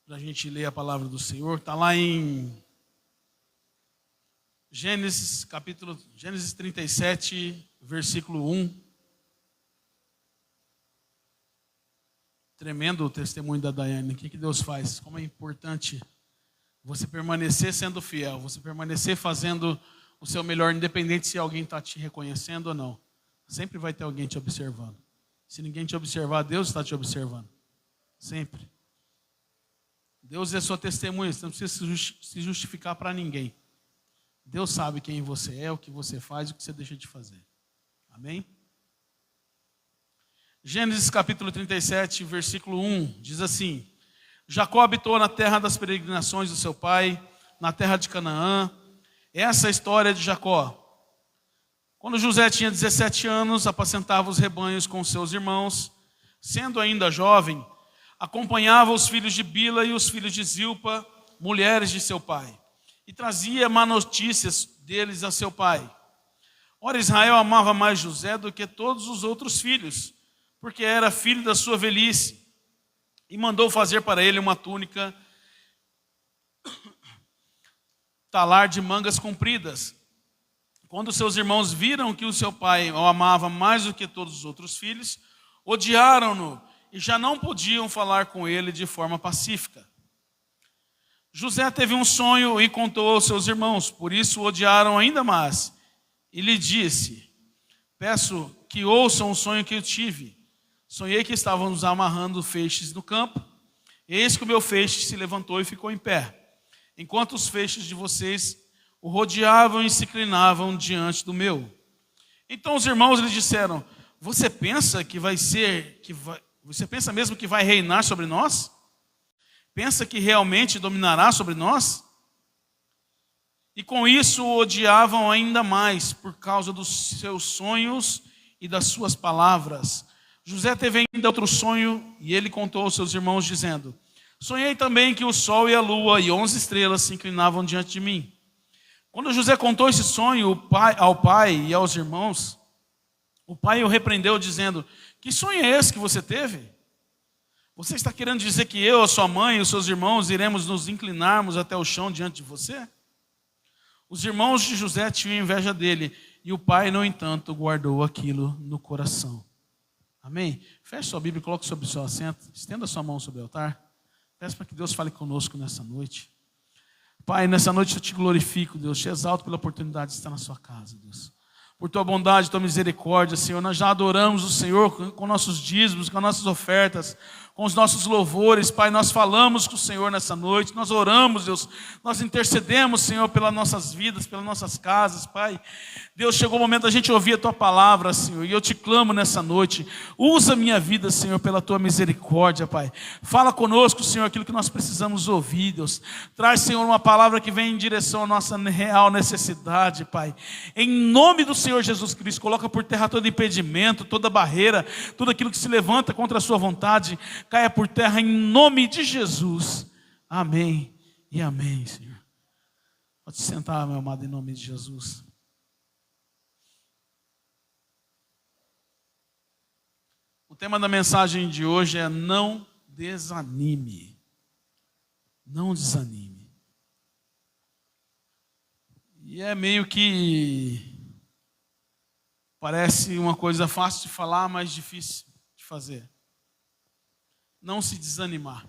para a gente ler a palavra do Senhor. Está lá em Gênesis 37, versículo 1. Tremendo o testemunho da Daiane. O que Deus faz? Como é importante você permanecer sendo fiel, você permanecer fazendo o seu melhor, independente se alguém está te reconhecendo ou não. Sempre vai ter alguém te observando. Se ninguém te observar, Deus está te observando. Sempre. Deus é sua testemunha, você não precisa se justificar para ninguém. Deus sabe quem você é, o que você faz e o que você deixa de fazer. Amém? Gênesis capítulo 37, versículo 1, diz assim: Jacó habitou na terra das peregrinações do seu pai, na terra de Canaã. Essa é a história de Jacó. Quando José tinha 17 anos, apacentava os rebanhos com seus irmãos. Sendo ainda jovem, acompanhava os filhos de Bila e os filhos de Zilpa, mulheres de seu pai, e trazia má notícias deles a seu pai. Ora, Israel amava mais José do que todos os outros filhos, porque era filho da sua velhice, e mandou fazer para ele uma túnica talar de mangas compridas. Quando seus irmãos viram que o seu pai o amava mais do que todos os outros filhos, odiaram-no e já não podiam falar com ele de forma pacífica. José teve um sonho e contou aos seus irmãos, por isso o odiaram ainda mais. E lhe disse: peço que ouçam o sonho que eu tive. Sonhei que estávamos amarrando feixes no campo. Eis que o meu feixe se levantou e ficou em pé, enquanto os feixes de vocês o rodeavam e se inclinavam diante do meu. Então os irmãos lhe disseram: você pensa mesmo que vai reinar sobre nós? Pensa que realmente dominará sobre nós? E com isso o odiavam ainda mais por causa dos seus sonhos e das suas palavras. José teve ainda outro sonho e ele contou aos seus irmãos dizendo: sonhei também que o sol e a lua e 11 estrelas se inclinavam diante de mim. Quando José contou esse sonho ao pai e aos irmãos, o pai o repreendeu dizendo: que sonho é esse que você teve? Você está querendo dizer que eu, a sua mãe e os seus irmãos iremos nos inclinarmos até o chão diante de você? Os irmãos de José tinham inveja dele e o pai, no entanto, guardou aquilo no coração. Amém? Feche sua Bíblia e coloque sobre o seu assento. Estenda sua mão sobre o altar. Peço para que Deus fale conosco nessa noite. Pai, nessa noite eu te glorifico, Deus. Te exalto pela oportunidade de estar na sua casa, Deus. Por tua bondade, tua misericórdia, Senhor. Nós já adoramos o Senhor com nossos dízimos, com nossas ofertas, com os nossos louvores, Pai. Nós falamos com o Senhor nessa noite. Nós oramos, Deus. Nós intercedemos, Senhor, pelas nossas vidas, pelas nossas casas, Pai. Deus, chegou o momento da gente ouvir a tua palavra, Senhor. E eu te clamo nessa noite. Usa a minha vida, Senhor, pela tua misericórdia, Pai. Fala conosco, Senhor, aquilo que nós precisamos ouvir, Deus. Traz, Senhor, uma palavra que vem em direção à nossa real necessidade, Pai. Em nome do Senhor Jesus Cristo, coloca por terra todo impedimento, toda barreira, tudo aquilo que se levanta contra a sua vontade, caia por terra em nome de Jesus. Amém e amém, Senhor. Pode se sentar, meu amado, em nome de Jesus. O tema da mensagem de hoje é: não desanime. Não desanime. E é meio que parece uma coisa fácil de falar, mas difícil de fazer. Não se desanimar.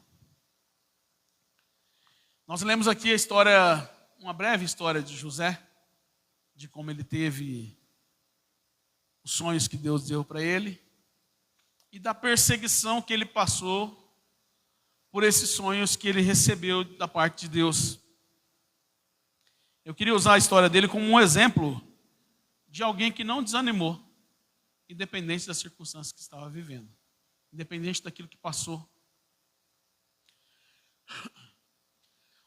Nós lemos aqui a história, uma breve história de José, de como ele teve os sonhos que Deus deu para ele e da perseguição que ele passou por esses sonhos que ele recebeu da parte de Deus. Eu queria usar a história dele como um exemplo de alguém que não desanimou, independente das circunstâncias que estava vivendo, independente daquilo que passou.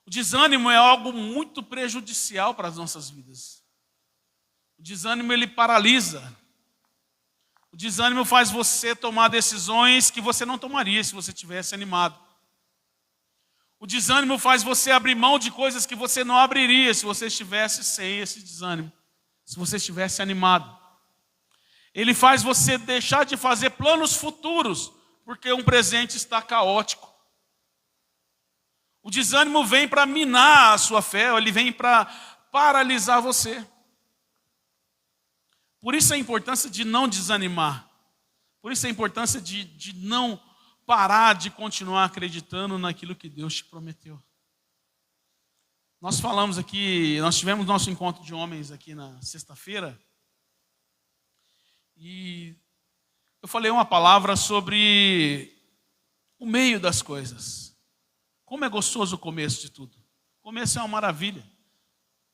O desânimo é algo muito prejudicial para as nossas vidas. O desânimo, ele paralisa. O desânimo faz você tomar decisões que você não tomaria se você tivesse animado. O desânimo faz você abrir mão de coisas que você não abriria se você estivesse sem esse desânimo, se você estivesse animado. Ele faz você deixar de fazer planos futuros, porque um presente está caótico. O desânimo vem para minar a sua fé, ou ele vem para paralisar você. Por isso a importância de não desanimar. Por isso a importância de não parar de continuar acreditando naquilo que Deus te prometeu. Nós falamos aqui, nós tivemos nosso encontro de homens aqui na sexta-feira. E eu falei uma palavra sobre o meio das coisas. Como é gostoso o começo de tudo. O começo é uma maravilha.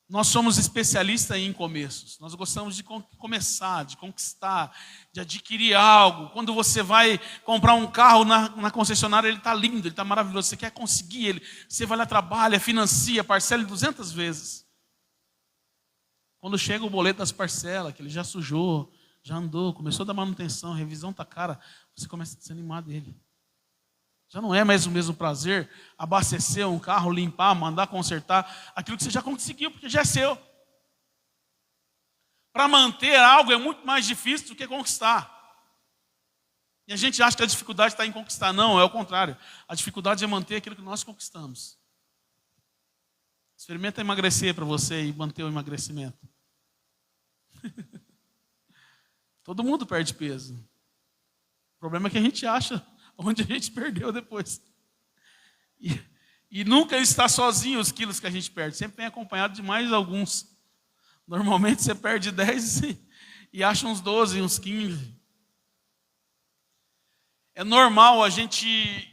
Nós somos especialistas em começos. Nós gostamos de começar, de conquistar, de adquirir algo. Quando você vai comprar um carro na concessionária, ele está lindo, ele está maravilhoso. Você quer conseguir ele. Você vai lá, trabalha, financia, parcela em 200 vezes. Quando chega o boleto das parcelas, que ele já sujou, já andou, começou a dar manutenção, a revisão está cara, você começa a desanimar dele. Já não é mais o mesmo prazer abastecer um carro, limpar, mandar consertar aquilo que você já conseguiu, porque já é seu. Para manter algo é muito mais difícil do que conquistar. E a gente acha que a dificuldade está em conquistar. Não, é o contrário. A dificuldade é manter aquilo que nós conquistamos. Experimenta emagrecer para você e manter o emagrecimento. Todo mundo perde peso. O problema é que a gente acha onde a gente perdeu depois. E nunca está sozinho os quilos que a gente perde. Sempre vem acompanhado de mais alguns. Normalmente você perde 10 e acha uns 12, uns 15. É normal a gente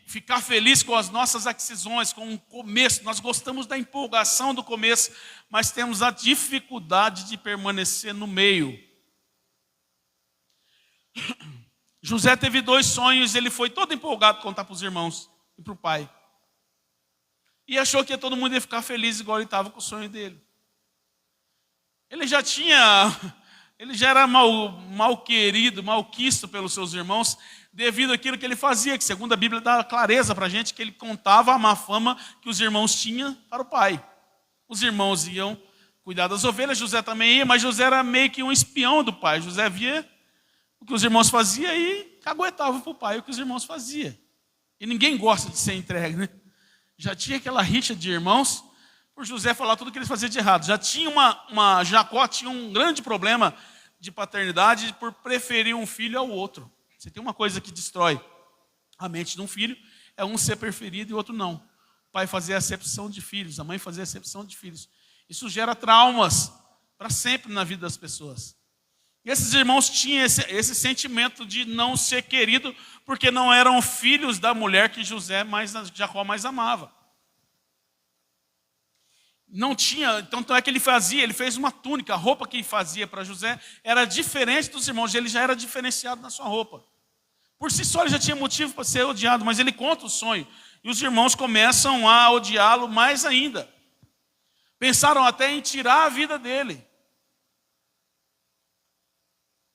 ficar feliz com as nossas aquisições, com o começo. Nós gostamos da empolgação do começo, mas temos a dificuldade de permanecer no meio. José teve 2 sonhos, ele foi todo empolgado contar para os irmãos e para o pai. E achou que todo mundo ia ficar feliz igual ele estava com o sonho dele. Ele já era mal querido, malquisto pelos seus irmãos, devido àquilo que ele fazia, que segundo a Bíblia dá clareza para a gente, que ele contava a má fama que os irmãos tinham para o pai. Os irmãos iam cuidar das ovelhas, José também ia, mas José era meio que um espião do pai. José via o que os irmãos faziam e caguetava para o pai o que os irmãos faziam. E ninguém gosta de ser entregue, né? Já tinha aquela rixa de irmãos por José falar tudo que ele fazia de errado. Já tinha Jacó tinha um grande problema de paternidade por preferir um filho ao outro. Você tem uma coisa que destrói a mente de um filho, é um ser preferido e o outro não. O pai fazia acepção de filhos, a mãe fazia acepção de filhos. Isso gera traumas para sempre na vida das pessoas. E esses irmãos tinham esse sentimento de não ser querido, porque não eram filhos da mulher que Jacó mais amava. Não tinha, então é que ele fez uma túnica, a roupa que ele fazia para José era diferente dos irmãos, ele já era diferenciado na sua roupa. Por si só ele já tinha motivo para ser odiado, mas ele conta o sonho, e os irmãos começam a odiá-lo mais ainda. Pensaram até em tirar a vida dele.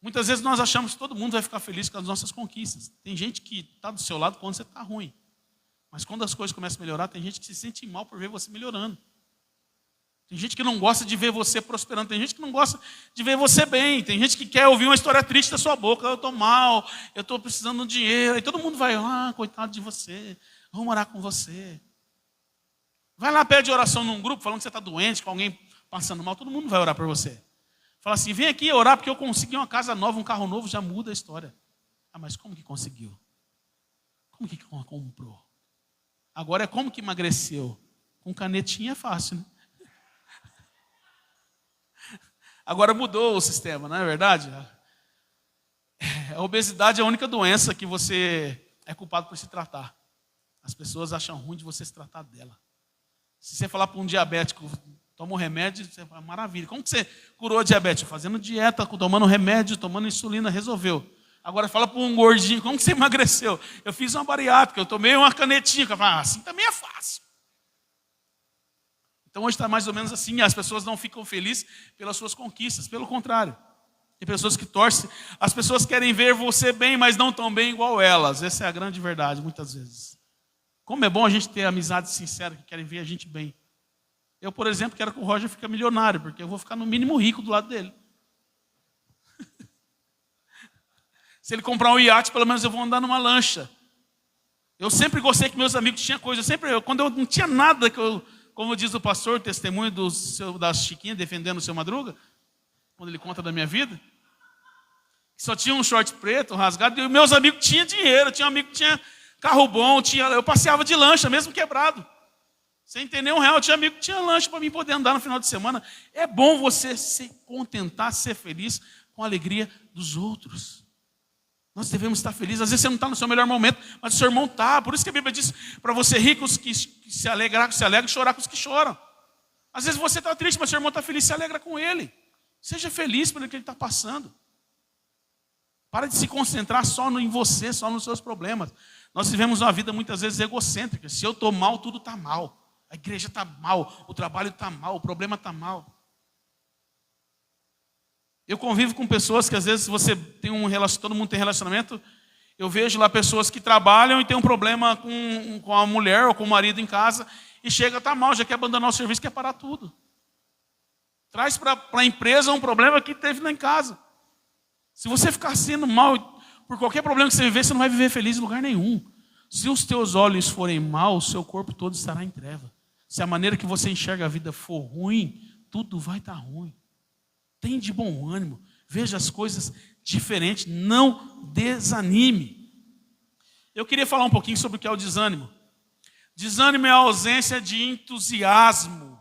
Muitas vezes nós achamos que todo mundo vai ficar feliz com as nossas conquistas. Tem gente que está do seu lado quando você está ruim. Mas quando as coisas começam a melhorar, tem gente que se sente mal por ver você melhorando. Tem gente que não gosta de ver você prosperando. Tem gente que não gosta de ver você bem. Tem gente que quer ouvir uma história triste da sua boca. Eu estou mal, eu estou precisando de dinheiro. E todo mundo vai, coitado de você, vamos orar com você. Vai lá, pede oração num grupo, falando que você está doente, com alguém passando mal. Todo mundo vai orar por você. Fala assim, vem aqui orar porque eu consegui uma casa nova, um carro novo, já muda a história. Mas como que conseguiu? Como que comprou? Agora é como que emagreceu? Com canetinha é fácil, né? Agora mudou o sistema, não é verdade? A obesidade é a única doença que você é culpado por se tratar. As pessoas acham ruim de você se tratar dela. Se você falar para um diabético, toma um remédio, você fala, maravilha. Como que você curou a diabetes? Fazendo dieta, tomando remédio, tomando insulina, resolveu. Agora fala para um gordinho, como que você emagreceu? Eu fiz uma bariátrica, eu tomei uma canetinha. Fala, assim também é fácil. Então hoje está mais ou menos assim, as pessoas não ficam felizes pelas suas conquistas, pelo contrário. Tem pessoas que torcem, as pessoas querem ver você bem, mas não tão bem igual elas. Essa é a grande verdade, muitas vezes. Como é bom a gente ter amizades sinceras que querem ver a gente bem. Eu, por exemplo, quero que o Roger fique milionário, porque eu vou ficar no mínimo rico do lado dele. Se ele comprar um iate, pelo menos eu vou andar numa lancha. Eu sempre gostei que meus amigos tinham coisa. Quando eu não tinha nada, como diz o pastor, testemunho da Chiquinha defendendo o seu Madruga, quando ele conta da minha vida, só tinha um short preto, rasgado, e meus amigos tinham dinheiro, tinha um amigo que tinha carro bom, eu passeava de lancha, mesmo quebrado. Sem ter nem R$1, tinha amigo que tinha lancha para mim poder andar no final de semana. É bom você se contentar, ser feliz com a alegria dos outros. Nós devemos estar felizes. Às vezes você não está no seu melhor momento, mas o seu irmão está. Por isso que a Bíblia diz para você rir com os que se alegram, e chorar com os que choram. Às vezes você está triste, mas seu irmão está feliz, se alegra com ele. Seja feliz pelo que ele está passando. Para de se concentrar só em você, só nos seus problemas. Nós vivemos uma vida muitas vezes egocêntrica. Se eu estou mal, tudo está mal. A igreja está mal, o trabalho está mal, o problema está mal. Eu convivo com pessoas que às vezes você tem todo mundo tem relacionamento. Eu vejo lá pessoas que trabalham e tem um problema com a mulher ou com o marido em casa e chega, está mal, já quer abandonar o serviço, quer parar tudo. Traz para a empresa um problema que teve lá em casa. Se você ficar sendo mal por qualquer problema que você viver, você não vai viver feliz em lugar nenhum. Se os teus olhos forem maus, o seu corpo todo estará em treva. Se a maneira que você enxerga a vida for ruim, tudo vai estar ruim. Tem de bom ânimo, veja as coisas diferentes, não desanime. Eu queria falar um pouquinho sobre o que é o desânimo. Desânimo é a ausência de entusiasmo,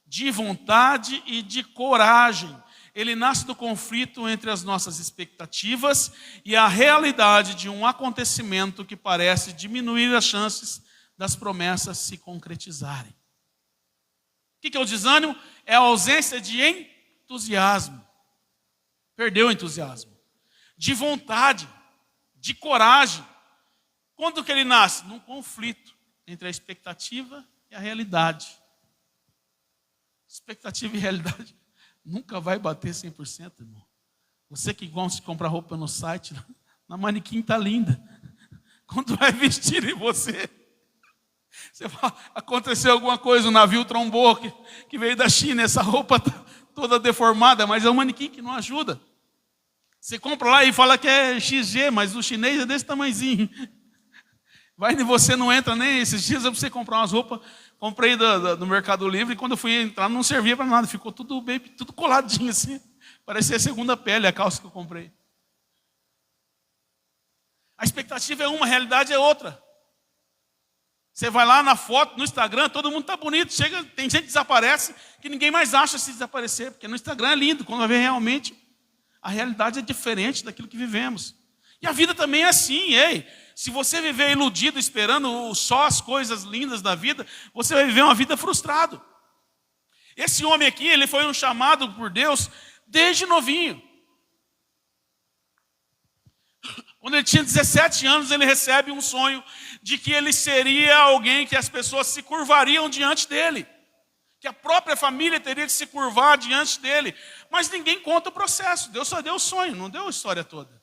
de vontade e de coragem. Ele nasce do conflito entre as nossas expectativas e a realidade de um acontecimento que parece diminuir as chances das promessas se concretizarem. O que é o desânimo? É a ausência de entusiasmo. Perdeu o entusiasmo. De vontade, de coragem. Quando que ele nasce? Num conflito entre a expectativa e a realidade. Expectativa e realidade nunca vai bater 100%, irmão. Você que gosta de comprar roupa no site, na manequim está linda. Quando vai vestir em você fala, aconteceu alguma coisa, o navio trombou que veio da China, essa roupa está toda deformada, mas é um manequim que não ajuda. Você compra lá e fala que é XG, mas o chinês é desse tamanhozinho. Vai e você não entra nem esses dias, eu precisei comprar umas roupas, comprei do Mercado Livre, e quando eu fui entrar não servia para nada, ficou tudo coladinho assim, parecia a segunda pele a calça que eu comprei. A expectativa é uma, a realidade é outra. Você vai lá na foto, no Instagram, todo mundo está bonito, chega, tem gente que desaparece, que ninguém mais acha se desaparecer, porque no Instagram é lindo, quando vai ver realmente, a realidade é diferente daquilo que vivemos. E a vida também é assim, ei. Se você viver iludido, esperando só as coisas lindas da vida, você vai viver uma vida frustrado. Esse homem aqui, ele foi um chamado por Deus desde novinho. Quando ele tinha 17 anos, ele recebe um sonho de que ele seria alguém que as pessoas se curvariam diante dele. Que a própria família teria que se curvar diante dele. Mas ninguém conta o processo. Deus só deu o sonho, não deu a história toda.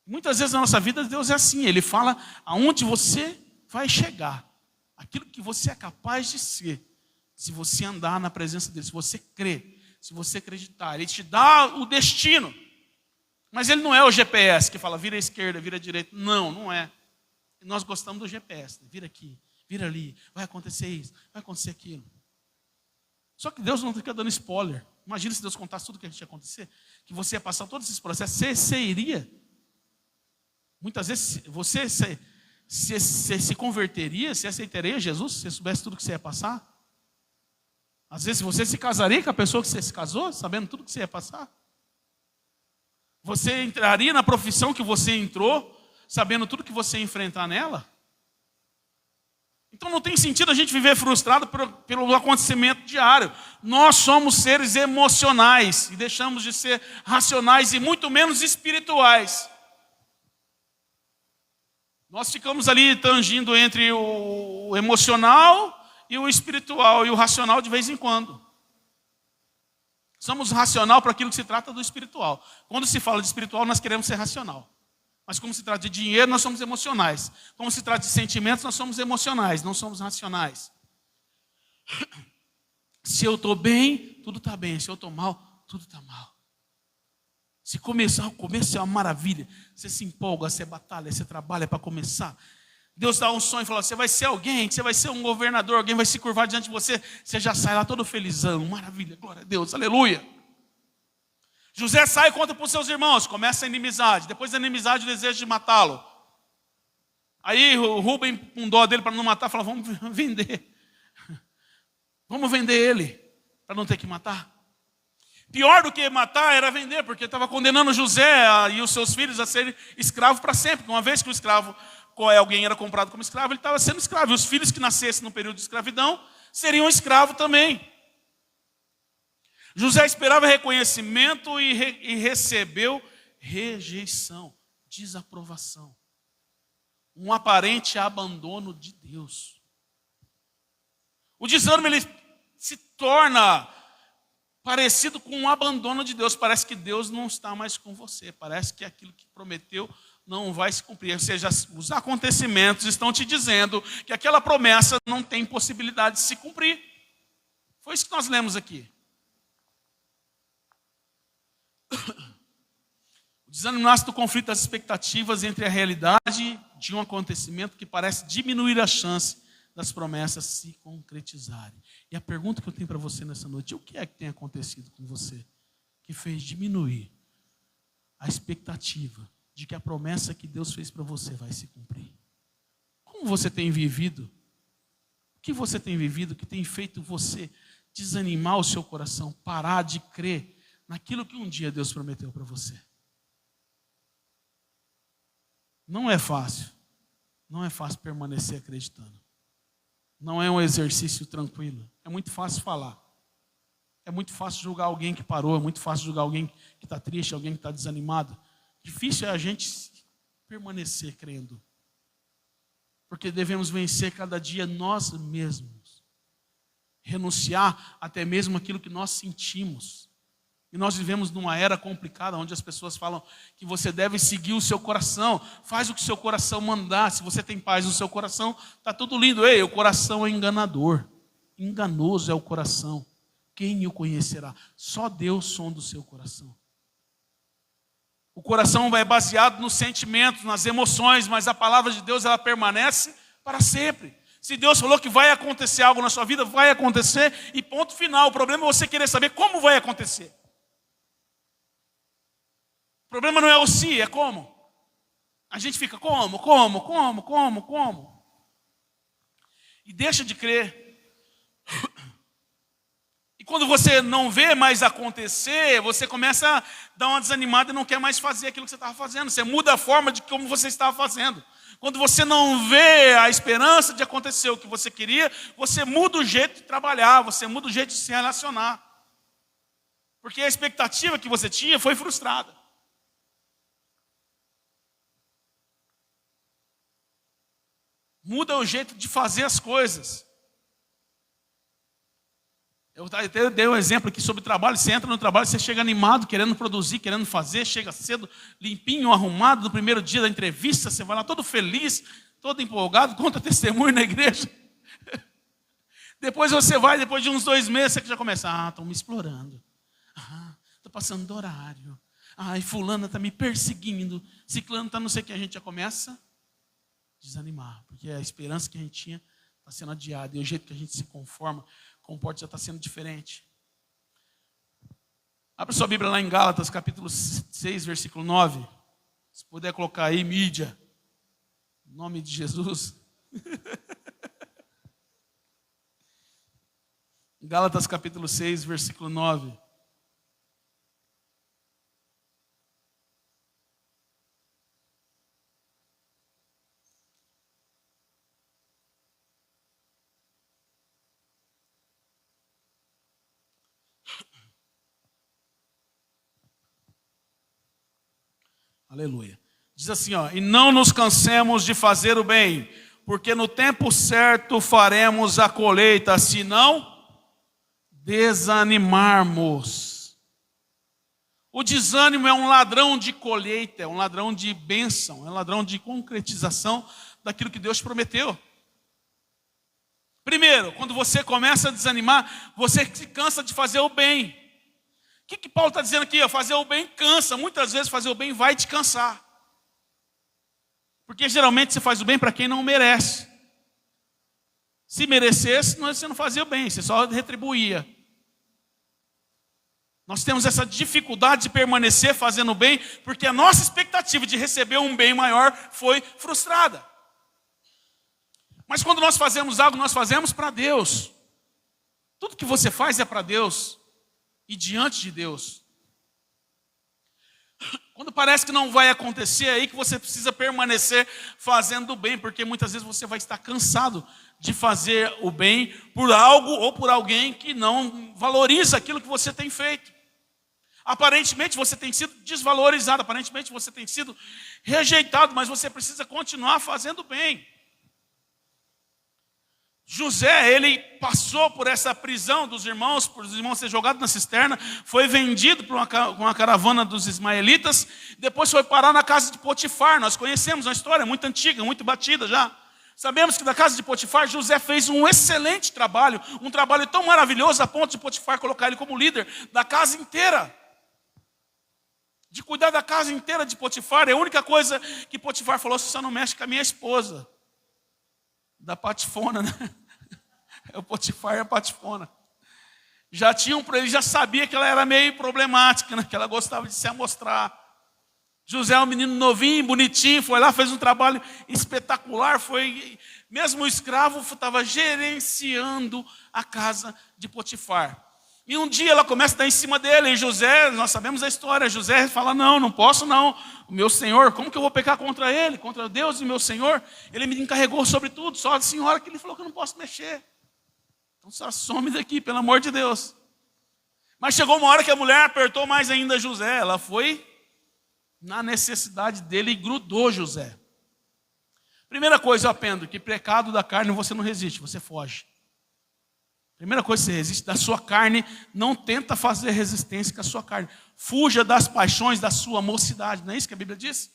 Muitas vezes na nossa vida, Deus é assim. Ele fala aonde você vai chegar. Aquilo que você é capaz de ser. Se você andar na presença dele, se você crer, se você acreditar. Ele te dá o destino. Mas ele não é o GPS que fala, vira à esquerda, vira à direita. Não, não é. Nós gostamos do GPS. Vira aqui, vira ali, vai acontecer isso, vai acontecer aquilo. Só que Deus não fica dando spoiler. Imagina se Deus contasse tudo o que ia acontecer. Que você ia passar todos esses processos. Você iria. Muitas vezes você se converteria, se aceitaria Jesus, se você soubesse tudo que você ia passar. Às vezes você se casaria com a pessoa que você se casou, sabendo tudo que você ia passar. Você entraria na profissão que você entrou, sabendo tudo que você ia enfrentar nela? Então não tem sentido a gente viver frustrado pelo acontecimento diário. Nós somos seres emocionais e deixamos de ser racionais e muito menos espirituais. Nós ficamos ali tangindo entre o emocional e o espiritual e o racional de vez em quando. Somos racional para aquilo que se trata do espiritual. Quando se fala de espiritual, nós queremos ser racional. Mas como se trata de dinheiro, nós somos emocionais. Como se trata de sentimentos, nós somos emocionais, não somos racionais. Se eu estou bem, tudo está bem. Se eu estou mal, tudo está mal. Se começar, o começo é uma maravilha. Você se empolga, você batalha, você trabalha para começar. Deus dá um sonho e fala, você vai ser alguém, você vai ser um governador, alguém vai se curvar diante de você. Você já sai lá todo felizão, maravilha, glória a Deus, aleluia. José sai e conta para os seus irmãos, começa a inimizade. Depois da inimizade, o desejo de matá-lo. Aí o Rubem, com dó dele para não matar, fala, vamos vender. Vamos vender ele, para não ter que matar. Pior do que matar era vender, porque estava condenando José e os seus filhos a serem escravos para sempre. Uma vez que o escravo, alguém era comprado como escravo, ele estava sendo escravo. E os filhos que nascessem no período de escravidão seriam escravos também. José esperava reconhecimento e recebeu rejeição, desaprovação. Um aparente abandono de Deus. O desânimo ele se torna parecido com um abandono de Deus. Parece que Deus não está mais com você. Parece que aquilo que prometeu não vai se cumprir. Ou seja, os acontecimentos estão te dizendo que aquela promessa não tem possibilidade de se cumprir. Foi isso que nós lemos aqui. O desânimo nasce do conflito das expectativas entre a realidade de um acontecimento que parece diminuir a chance das promessas se concretizarem. E a pergunta que eu tenho para você nessa noite, o que é que tem acontecido com você que fez diminuir a expectativa de que a promessa que Deus fez para você vai se cumprir? Como você tem vivido? O que você tem vivido que tem feito você desanimar o seu coração, parar de crer naquilo que um dia Deus prometeu para você? Não é fácil. Não é fácil permanecer acreditando. Não é um exercício tranquilo. É muito fácil falar. É muito fácil julgar alguém que parou. É muito fácil julgar alguém que está triste, alguém que está desanimado. Difícil é a gente permanecer crendo. Porque devemos vencer cada dia nós mesmos. Renunciar até mesmo aquilo que nós sentimos. E nós vivemos numa era complicada, onde as pessoas falam que você deve seguir o seu coração. Faz o que o seu coração mandar. Se você tem paz no seu coração, está tudo lindo. Ei, o coração é enganador. Enganoso é o coração. Quem o conhecerá? Só Deus sonda o seu coração. O coração é baseado nos sentimentos, nas emoções, mas a palavra de Deus ela permanece para sempre. Se Deus falou que vai acontecer algo na sua vida, vai acontecer e ponto final. O problema é você querer saber como vai acontecer. O problema não é o se, é como. A gente fica como? E deixa de crer. E quando você não vê mais acontecer, você começa a dar uma desanimada e não quer mais fazer aquilo que você estava fazendo. Você muda a forma de como você estava fazendo. Quando você não vê a esperança de acontecer o que você queria, você muda o jeito de trabalhar, você muda o jeito de se relacionar. Porque a expectativa que você tinha foi frustrada. Muda o jeito de fazer as coisas. Eu até dei um exemplo aqui sobre trabalho. Você entra no trabalho, você chega animado, querendo produzir, querendo fazer, chega cedo, limpinho, arrumado, no primeiro dia da entrevista, você vai lá todo feliz, todo empolgado, conta testemunho na igreja. Depois você vai, depois de uns 2 meses, você já começa, estão me explorando. Estou passando do horário. E fulana está me perseguindo. Ciclano está não sei o que. A gente já começa a desanimar, porque a esperança que a gente tinha está sendo adiada, e o jeito que a gente se comporta já está sendo diferente. Abra sua Bíblia lá em Gálatas, capítulo 6, versículo 9. Se puder colocar aí, mídia. Em nome de Jesus. Gálatas, capítulo 6, versículo 9. Aleluia. Diz assim, e não nos cansemos de fazer o bem, porque no tempo certo faremos a colheita, se não desanimarmos. O desânimo é um ladrão de colheita, é um ladrão de bênção, é um ladrão de concretização daquilo que Deus prometeu. Primeiro, quando você começa a desanimar, você se cansa de fazer o bem. que Paulo está dizendo aqui? Fazer o bem cansa. Muitas vezes fazer o bem vai te cansar. Porque geralmente você faz o bem para quem não merece. Se merecesse, você não fazia o bem, você só retribuía. Nós temos essa dificuldade de permanecer fazendo o bem, porque a nossa expectativa de receber um bem maior foi frustrada. Mas quando nós fazemos algo, nós fazemos para Deus. Tudo que você faz é para Deus e diante de Deus. Quando parece que não vai acontecer, é aí que você precisa permanecer fazendo o bem, porque muitas vezes você vai estar cansado de fazer o bem por algo ou por alguém que não valoriza aquilo que você tem feito. Aparentemente você tem sido desvalorizado, aparentemente você tem sido rejeitado, mas você precisa continuar fazendo o bem. José, ele passou por essa prisão dos irmãos, por os irmãos ser jogados na cisterna, foi vendido por uma caravana dos ismaelitas, depois foi parar na casa de Potifar. Nós conhecemos uma história muito antiga, muito batida já. Sabemos que da casa de Potifar, José fez um excelente trabalho, um trabalho tão maravilhoso a ponto de Potifar colocar ele como líder da casa inteira. De cuidar da casa inteira de Potifar, é a única coisa que Potifar falou: você só não mexe com a minha esposa. Da patifona, né? É o Potifar e a patifona. Ele já sabia que ela era meio problemática, né? Que ela gostava de se amostrar. José é um menino novinho, bonitinho, foi lá, fez um trabalho espetacular, mesmo o escravo estava gerenciando a casa de Potifar. E um dia ela começa a dar em cima dele, e José, nós sabemos a história, José fala: não posso não, o meu Senhor, como que eu vou pecar contra ele, contra Deus e meu Senhor? Ele me encarregou sobre tudo, só a senhora que ele falou que eu não posso mexer. Então só some daqui, pelo amor de Deus. Mas chegou uma hora que a mulher apertou mais ainda José, ela foi na necessidade dele e grudou José. Primeira coisa eu aprendo, que pecado da carne você não resiste, você foge. Primeira coisa que você resiste da sua carne, não tenta fazer resistência com a sua carne. Fuja das paixões da sua mocidade, não é isso que a Bíblia diz?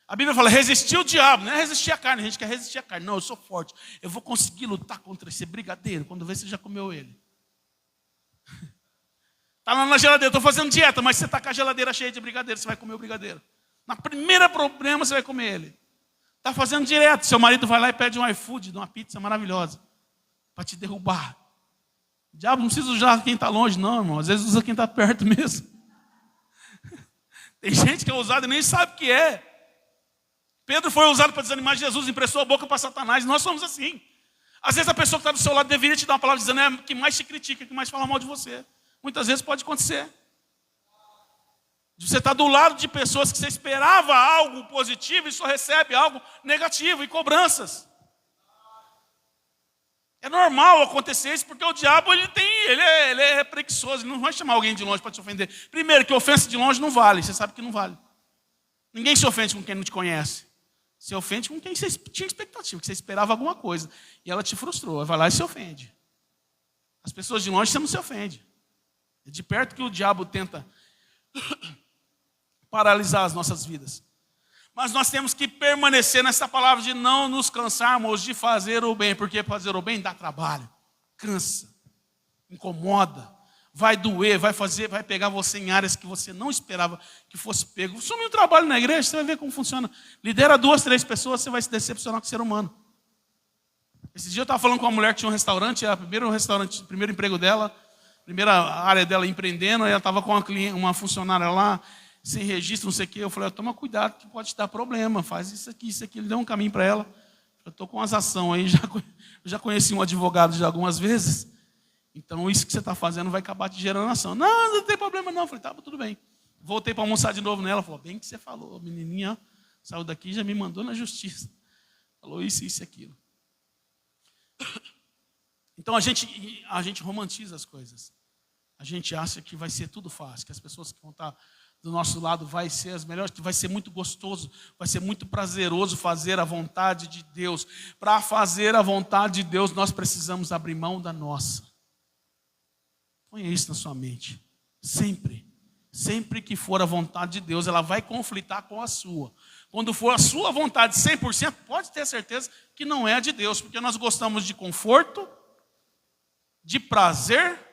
A Bíblia fala: resistir o diabo, não é resistir a carne, a gente quer resistir a carne. Não, eu sou forte, eu vou conseguir lutar contra esse brigadeiro, quando vê você já comeu ele. Está lá na geladeira, estou fazendo dieta, mas você está com a geladeira cheia de brigadeiro, você vai comer o brigadeiro. Na primeira problema você vai comer ele. Está fazendo direto, seu marido vai lá e pede um iFood, de uma pizza maravilhosa, para te derrubar. O diabo não precisa usar quem está longe, não, irmão. Às vezes usa quem está perto mesmo. Tem gente que é usada e nem sabe o que é. Pedro foi usado para desanimar Jesus, emprestou a boca para Satanás. Nós somos assim. Às vezes a pessoa que está do seu lado deveria te dar uma palavra dizendo: é que mais te critica, que mais fala mal de você. Muitas vezes pode acontecer. Você está do lado de pessoas que você esperava algo positivo e só recebe algo negativo e cobranças. É normal acontecer isso, porque o diabo ele é preguiçoso, ele não vai chamar alguém de longe para te ofender. Primeiro, que ofensa de longe não vale, você sabe que não vale. Ninguém se ofende com quem não te conhece. Se ofende com quem você tinha expectativa, que você esperava alguma coisa, e ela te frustrou, vai lá e se ofende. As pessoas de longe você não se ofende. É de perto que o diabo tenta paralisar as nossas vidas. Mas nós temos que permanecer nessa palavra de não nos cansarmos de fazer o bem, porque fazer o bem dá trabalho, cansa, incomoda, vai doer, vai pegar você em áreas que você não esperava que fosse pego. Sumiu o trabalho na igreja, você vai ver como funciona. Lidera 2, 3 pessoas, você vai se decepcionar com o ser humano. Esse dia eu estava falando com uma mulher que tinha um restaurante, era o primeiro emprego dela, primeira área dela empreendendo, aí ela estava com uma funcionária lá, sem registro, não sei o quê. Eu falei: toma cuidado que pode te dar problema, faz isso aqui. Ele deu um caminho para ela. Eu estou com umas ações aí, já conheci um advogado já algumas vezes, então isso que você está fazendo vai acabar te gerando ação. Não tem problema não. Eu falei: tá, tudo bem. Voltei para almoçar de novo nela, falou: bem que você falou, a menininha saiu daqui e já me mandou na justiça. Falou isso e aquilo. Então a gente romantiza as coisas. A gente acha que vai ser tudo fácil, que as pessoas que vão estar do nosso lado vai ser as melhores, que vai ser muito gostoso, vai ser muito prazeroso fazer a vontade de Deus. Para fazer a vontade de Deus, nós precisamos abrir mão da nossa. Ponha isso na sua mente. Sempre que for a vontade de Deus, ela vai conflitar com a sua. Quando for a sua vontade 100%, pode ter certeza que não é a de Deus, porque nós gostamos de conforto, de prazer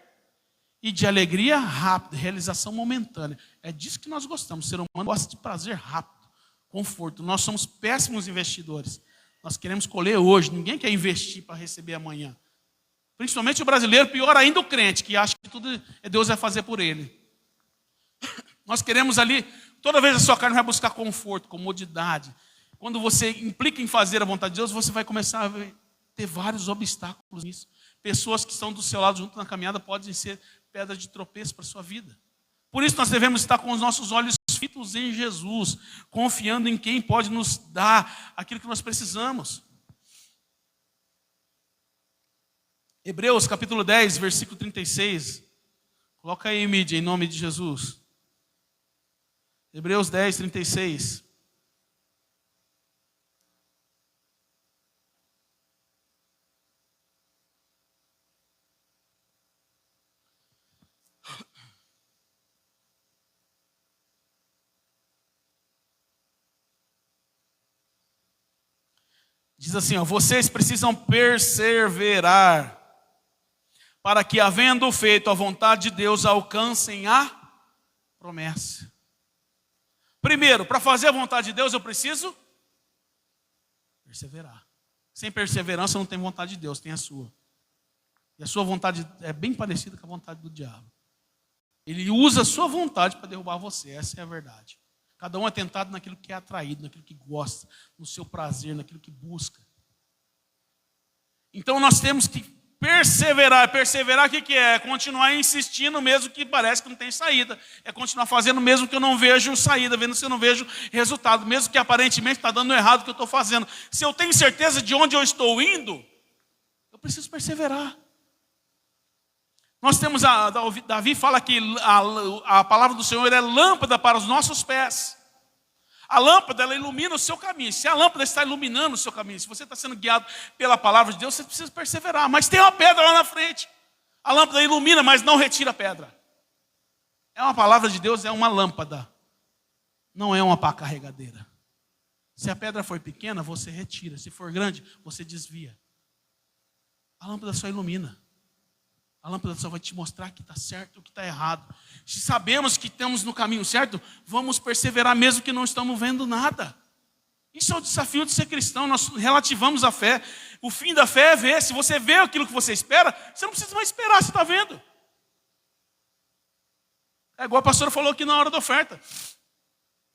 e de alegria rápida, realização momentânea. É disso que nós gostamos. O ser humano gosta de prazer rápido, conforto. Nós somos péssimos investidores. Nós queremos colher hoje. Ninguém quer investir para receber amanhã. Principalmente o brasileiro, pior ainda o crente, que acha que tudo Deus vai fazer por ele. Nós queremos ali, toda vez a sua carne vai buscar conforto, comodidade. Quando você implica em fazer a vontade de Deus, você vai começar a ter vários obstáculos nisso. Pessoas que estão do seu lado junto na caminhada podem ser pedra de tropeço para a sua vida. Por isso nós devemos estar com os nossos olhos fitos em Jesus, confiando em quem pode nos dar aquilo que nós precisamos. Hebreus capítulo 10, versículo 36. Coloca aí, mídia, em nome de Jesus. Hebreus 10, 36. Diz assim, ó, vocês precisam perseverar para que, havendo feito a vontade de Deus, alcancem a promessa. Primeiro, para fazer a vontade de Deus, eu preciso perseverar. Sem perseverança não tem vontade de Deus, tem a sua. E a sua vontade é bem parecida com a vontade do diabo. Ele usa a sua vontade para derrubar você, essa é a verdade. Cada um é tentado naquilo que é atraído, naquilo que gosta, no seu prazer, naquilo que busca. Então nós temos que perseverar. Perseverar o que é? É continuar insistindo mesmo que parece que não tem saída. É continuar fazendo mesmo que eu não vejo saída, vendo que eu não vejo resultado. Mesmo que aparentemente está dando errado o que eu estou fazendo. Se eu tenho certeza de onde eu estou indo, eu preciso perseverar. Nós temos, Davi fala que a palavra do Senhor é lâmpada para os nossos pés. A lâmpada, ela ilumina o seu caminho. Se a lâmpada está iluminando o seu caminho, se você está sendo guiado pela palavra de Deus, você precisa perseverar. Mas tem uma pedra lá na frente. A lâmpada ilumina, mas não retira a pedra. É uma palavra de Deus, é uma lâmpada. Não é uma pá carregadeira. Se a pedra for pequena, você retira. Se for grande, você desvia. A lâmpada só ilumina. A lâmpada só vai te mostrar que está certo ou que está errado. Se sabemos que estamos no caminho certo, vamos perseverar mesmo que não estamos vendo nada. Isso é o desafio de ser cristão, nós relativamos a fé. O fim da fé é ver. Se você vê aquilo que você espera, você não precisa mais esperar, você está vendo. É igual a pastora falou aqui na hora da oferta.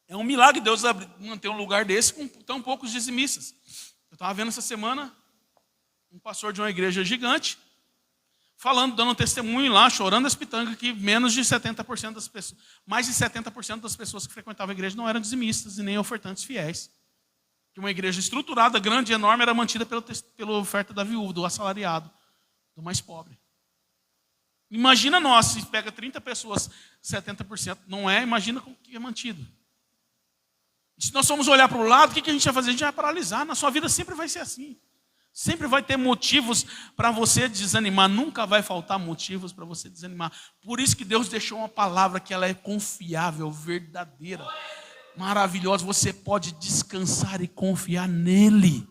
É um milagre Deus manter um lugar desse com tão poucos dizimistas. Eu estava vendo essa semana um pastor de uma igreja gigante, falando, dando um testemunho lá, chorando as pitangas, que menos de 70% das pessoas, mais de 70% das pessoas que frequentavam a igreja não eram dizimistas e nem ofertantes fiéis. Que uma igreja estruturada, grande e enorme, era mantida pela oferta da viúva, do assalariado, do mais pobre. Imagina nós, se pega 30 pessoas, 70% não é, imagina como que é mantido. E se nós formos olhar para o lado, o que a gente vai fazer? A gente vai paralisar, na sua vida sempre vai ser assim. Sempre vai ter motivos para você desanimar. Nunca vai faltar motivos para você desanimar. Por isso que Deus deixou uma palavra que ela é confiável, verdadeira, maravilhosa. Você pode descansar e confiar nele.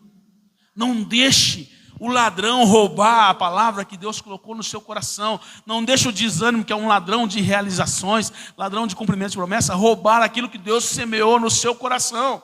Não deixe o ladrão roubar a palavra que Deus colocou no seu coração. Não deixe o desânimo, que é um ladrão de realizações, ladrão de cumprimento de promessa, roubar aquilo que Deus semeou no seu coração.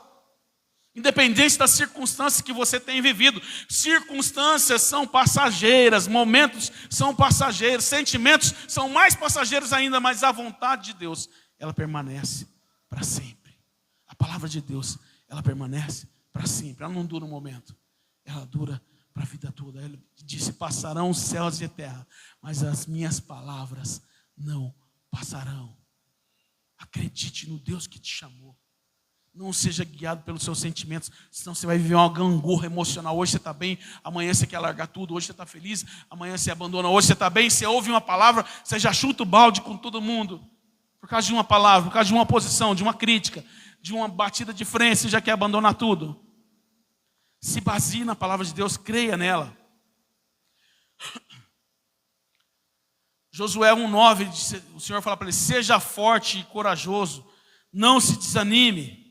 Independente das circunstâncias que você tem vivido. Circunstâncias são passageiras, momentos são passageiros, sentimentos são mais passageiros ainda, mas a vontade de Deus, ela permanece para sempre. A palavra de Deus, ela permanece para sempre. Ela não dura um momento, ela dura para a vida toda. Ele disse, passarão os céus e a terra, mas as minhas palavras não passarão. Acredite no Deus que te chamou. Não seja guiado pelos seus sentimentos, senão você vai viver uma gangorra emocional. Hoje você está bem, amanhã você quer largar tudo. Hoje você está feliz, amanhã você abandona. Hoje você está bem, você ouve uma palavra, você já chuta o balde com todo mundo. Por causa de uma palavra, por causa de uma posição, de uma crítica, de uma batida de frente, você já quer abandonar tudo. Se baseie na palavra de Deus, creia nela. Josué 1,9, o Senhor fala para ele, seja forte e corajoso, não se desanime.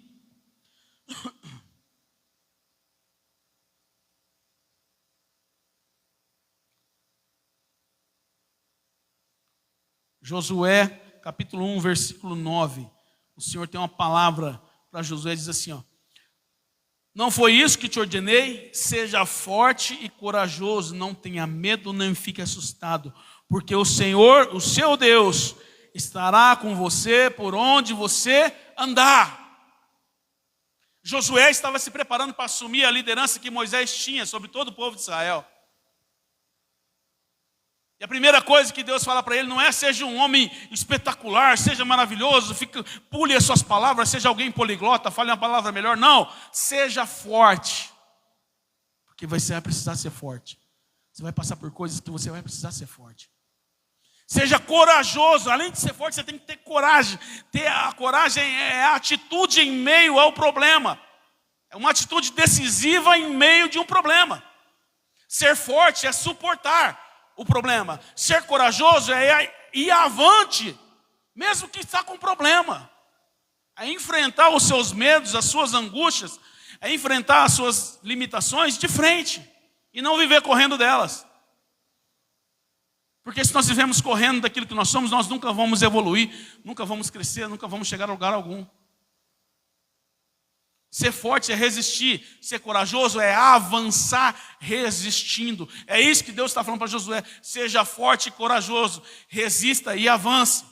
Josué, capítulo 1, versículo 9. O Senhor tem uma palavra para Josué, diz assim, ó: não foi isso que te ordenei? Seja forte e corajoso, não tenha medo, nem fique assustado, porque o Senhor, o seu Deus, estará com você por onde você andar. Josué estava se preparando para assumir a liderança que Moisés tinha sobre todo o povo de Israel. E a primeira coisa que Deus fala para ele não é: seja um homem espetacular, seja maravilhoso, pule as suas palavras, seja alguém poliglota, fale uma palavra melhor. Não, seja forte. Porque você vai precisar ser forte. Você vai passar por coisas que você vai precisar ser forte. Seja corajoso. Além de ser forte, você tem que ter coragem. A coragem é a atitude em meio ao problema. É uma atitude decisiva em meio de um problema. Ser forte é suportar o problema. Ser corajoso é ir avante, mesmo que está com problema. É enfrentar os seus medos, as suas angústias, é enfrentar as suas limitações de frente e não viver correndo delas. Porque se nós vivemos correndo daquilo que nós somos, nós nunca vamos evoluir, nunca vamos crescer, nunca vamos chegar a lugar algum. Ser forte é resistir, ser corajoso é avançar resistindo. É isso que Deus está falando para Josué: seja forte e corajoso, resista e avance.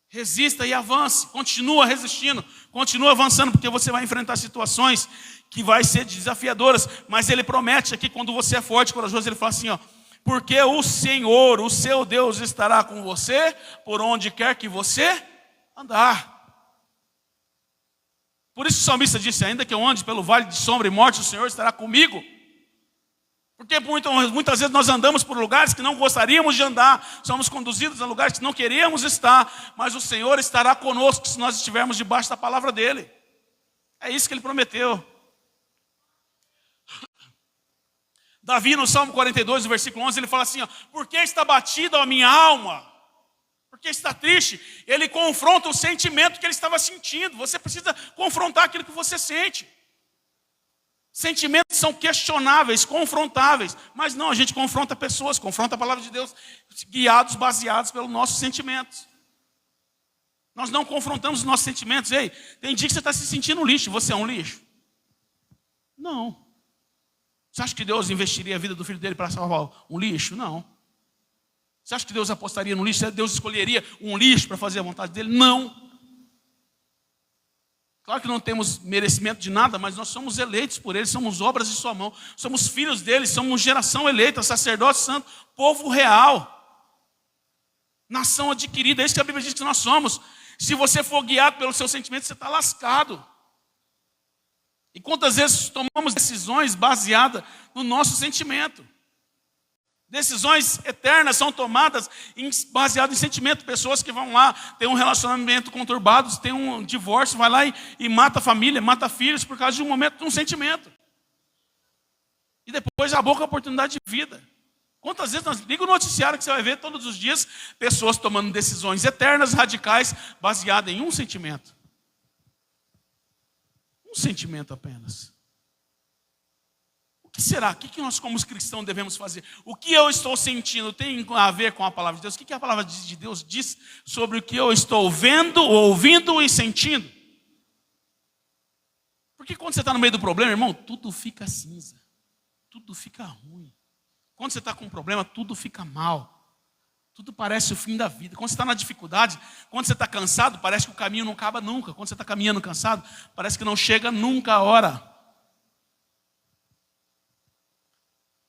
Resista e avance, continua resistindo, continua avançando, porque você vai enfrentar situações que vai ser desafiadoras. Mas Ele promete aqui, quando você é forte e corajoso, Ele fala assim, ó: porque o Senhor, o seu Deus, estará com você por onde quer que você andar. Por isso o salmista disse: ainda que eu ande pelo vale de sombra e morte, o Senhor estará comigo. Porque muitas vezes nós andamos por lugares que não gostaríamos de andar, somos conduzidos a lugares que não queríamos estar, mas o Senhor estará conosco se nós estivermos debaixo da palavra dEle. É isso que Ele prometeu. Davi, no Salmo 42, no versículo 11, ele fala assim, ó: por que está batida a minha alma? Porque está triste. Ele confronta o sentimento que ele estava sentindo. Você precisa confrontar aquilo que você sente. Sentimentos são questionáveis, confrontáveis. Mas não, a gente confronta pessoas, confronta a palavra de Deus, guiados, baseados pelos nossos sentimentos. Nós não confrontamos os nossos sentimentos. Ei, tem dia que você está se sentindo um lixo. Você é um lixo? Não. Você acha que Deus investiria a vida do filho dele para salvar um lixo? Não. Você acha que Deus apostaria no lixo? Deus escolheria um lixo para fazer a vontade dele? Não. Claro que não temos merecimento de nada, mas nós somos eleitos por Ele, somos obras de sua mão, somos filhos dele, somos geração eleita, sacerdócio santo, povo real, nação adquirida. É isso que a Bíblia diz que nós somos. Se você for guiado pelos seus sentimentos, você está lascado. E quantas vezes tomamos decisões baseadas no nosso sentimento? Decisões eternas são tomadas baseadas em sentimento. Pessoas que vão lá, têm um relacionamento conturbado, têm um divórcio, vai lá e mata a família, mata filhos por causa de um momento, de um sentimento. E depois acabou com a oportunidade de vida. Quantas vezes liga o noticiário que você vai ver todos os dias pessoas tomando decisões eternas, radicais, baseadas em um sentimento. Um sentimento apenas. O que será? O que nós como cristãos devemos fazer? O que eu estou sentindo tem a ver com a palavra de Deus? O que a palavra de Deus diz sobre o que eu estou vendo, ouvindo e sentindo? Porque quando você está no meio do problema, irmão, tudo fica cinza. Tudo fica ruim. Quando você está com um problema, tudo fica mal. Tudo parece o fim da vida. Quando você está na dificuldade, quando você está cansado, parece que o caminho não acaba nunca. Quando você está caminhando cansado, parece que não chega nunca a hora.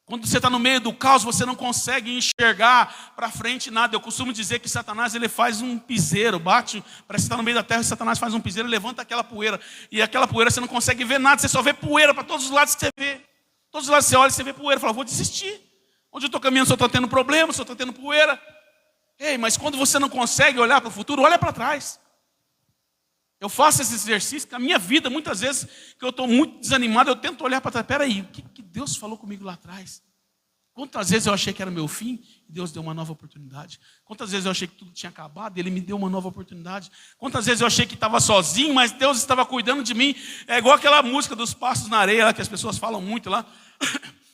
Quando você está no meio do caos, você não consegue enxergar para frente nada. Eu costumo dizer que Satanás ele faz um piseiro, bate, parece que está no meio da terra, e Satanás faz um piseiro, levanta aquela poeira. E aquela poeira você não consegue ver nada, você só vê poeira para todos os lados que você vê. Todos os lados você olha e você vê poeira, fala, vou desistir. Onde eu estou caminhando só estou tendo problema, só estou tendo poeira. Ei, mas quando você não consegue olhar para o futuro, olha para trás. Eu faço esse exercício, que a minha vida, muitas vezes, que eu estou muito desanimado, eu tento olhar para trás. Peraí, o que Deus falou comigo lá atrás? Quantas vezes eu achei que era o meu fim, e Deus deu uma nova oportunidade? Quantas vezes eu achei que tudo tinha acabado, e Ele me deu uma nova oportunidade? Quantas vezes eu achei que estava sozinho, mas Deus estava cuidando de mim? É igual aquela música dos passos na areia, lá, que as pessoas falam muito lá,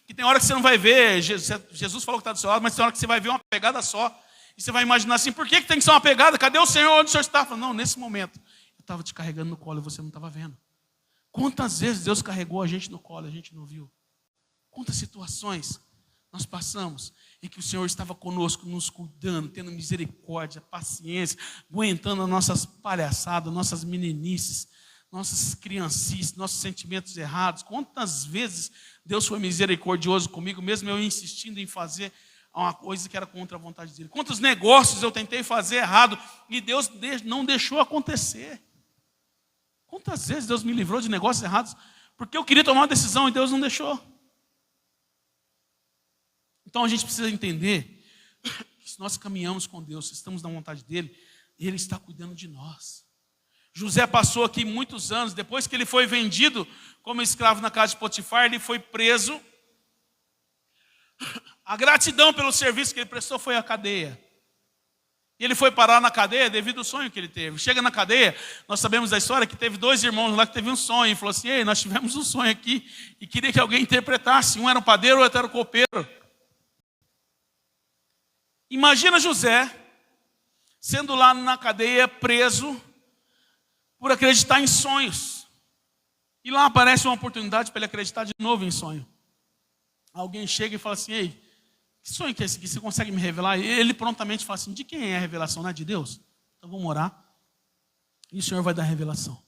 que tem hora que você não vai ver, Jesus falou que está do seu lado, mas tem hora que você vai ver uma pegada só. E você vai imaginar assim, por que tem que ser uma pegada? Cadê o Senhor? Onde o Senhor está? Não, nesse momento, eu estava te carregando no colo e você não estava vendo. Quantas vezes Deus carregou a gente no colo e a gente não viu? Quantas situações nós passamos em que o Senhor estava conosco, nos cuidando, tendo misericórdia, paciência, aguentando as nossas palhaçadas, nossas meninices, nossas criancices, nossos sentimentos errados. Quantas vezes Deus foi misericordioso comigo, mesmo eu insistindo em fazer uma coisa que era contra a vontade dele. Quantos negócios eu tentei fazer errado e Deus não deixou acontecer. Quantas vezes Deus me livrou de negócios errados porque eu queria tomar uma decisão e Deus não deixou. Então a gente precisa entender que se nós caminhamos com Deus, se estamos na vontade dele, ele está cuidando de nós. José passou aqui muitos anos, depois que ele foi vendido como escravo na casa de Potifar, ele foi preso. A gratidão pelo serviço que ele prestou foi a cadeia. E ele foi parar na cadeia devido ao sonho que ele teve. Chega na cadeia, nós sabemos da história que teve 2 irmãos lá que teve um sonho. E falou assim, ei, nós tivemos um sonho aqui e queria que alguém interpretasse. Um era o padeiro, o outro era o copeiro. Imagina José sendo lá na cadeia preso por acreditar em sonhos. E lá aparece uma oportunidade para ele acreditar de novo em sonho. Alguém chega e fala assim, ei, que sonho que é esse aqui? Você consegue me revelar? E ele prontamente fala assim, de quem é a revelação? Não é de Deus? Então vamos orar. E o Senhor vai dar a revelação.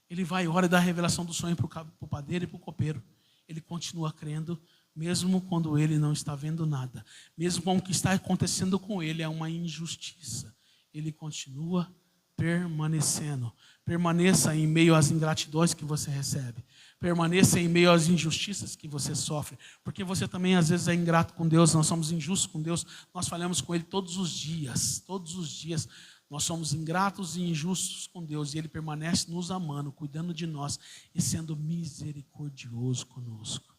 Ele vai, ora, e dá a revelação do sonho para o padeiro e para o copeiro. Ele continua crendo, mesmo quando ele não está vendo nada. Mesmo com o que está acontecendo com ele é uma injustiça. Ele continua permanecendo. Permaneça em meio às ingratidões que você recebe. Permaneça em meio às injustiças que você sofre. Porque você também às vezes é ingrato com Deus. Nós somos injustos com Deus. Nós falhamos com Ele todos os dias. Todos os dias nós somos ingratos e injustos com Deus. E Ele permanece nos amando, cuidando de nós e sendo misericordioso conosco.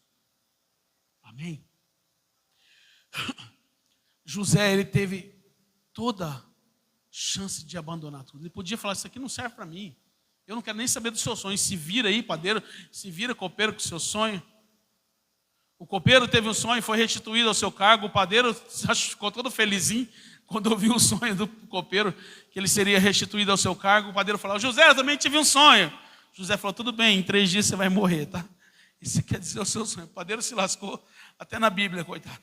Amém? José, ele teve toda chance de abandonar tudo. Ele podia falar, isso aqui não serve para mim. Eu não quero nem saber do seu sonho. Se vira aí, padeiro, se vira copeiro com o seu sonho. O copeiro teve um sonho e foi restituído ao seu cargo. O padeiro ficou todo felizinho quando ouviu o sonho do copeiro, que ele seria restituído ao seu cargo. O padeiro falou, José, eu também tive um sonho. José falou, tudo bem, em 3 dias você vai morrer, tá? Isso quer dizer o seu sonho. O padeiro se lascou até na Bíblia, coitado.